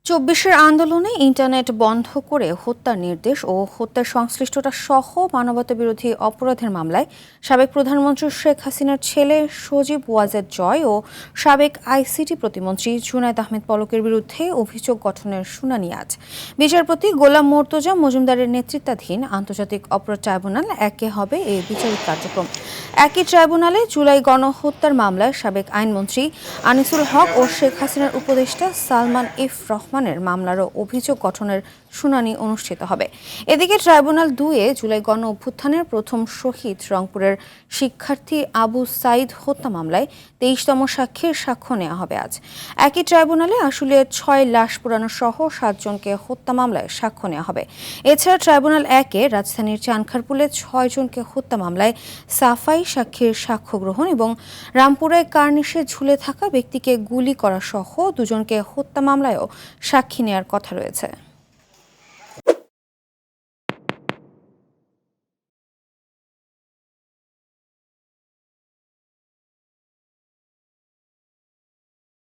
চব্বিশের আন্দোলনে ইন্টারনেট বন্ধ করে হত্যার নির্দেশ ও হত্যার সংশ্লিষ্টতা সহ মানবতাবিরোধী অপরাধের মামলায় সাবেক প্রধানমন্ত্রী শেখ হাসিনার ছেলে সজীব ওয়াজেদ জয় ও সাবেক আইসিটি প্রতিমন্ত্রী জুনায়েদ আহমেদ পলকের বিরুদ্ধে অভিযোগ গঠনের শুনানি আজ। বিচারপতি গোলাম মোর্তজা মজুমদারের নেতৃত্বাধীন আন্তর্জাতিক অপরাধ ট্রাইব্যুনাল একে হবে এই বিচারিক কার্যক্রম। একই ট্রাইব্যুনালে জুলাই গণহত্যার মামলায় সাবেক আইনমন্ত্রী আনিসুল হক ও শেখ হাসিনার উপদেষ্টা সালমান এফ রহমানের মামলারও অভিযোগ গঠনের শুনানি অনুষ্ঠিত হবে। এদিকে ট্রাইব্যুনাল ২-এ জুলাই গণ অভ্যুত্থানের প্রথম শহীদ রংপুরের শিক্ষার্থী আবু সাইদ হত্যা মামলায় ২৩তম সাক্ষীর সাক্ষ্য নেওয়া হবে আজ। একই ট্রাইব্যুনালে আশুলিয়ার ৬ লাশ পোড়ানো সহ ৭ জনকে হত্যা মামলায় সাক্ষ্য নেওয়া হবে। এছাড়া ট্রাইব্যুনাল ১-এ রাজধানীর চানখারপুলে ৬ জনকে হত্যা মামলায় সাফাই সাক্ষীর সাক্ষ্য গ্রহণ এবং রামপুরায় কার্নিশে ঝুলে থাকা ব্যক্তিকে গুলি করা সহ ২ জনকে হত্যা মামলায়ও সাক্ষী নেওয়ার কথা রয়েছে।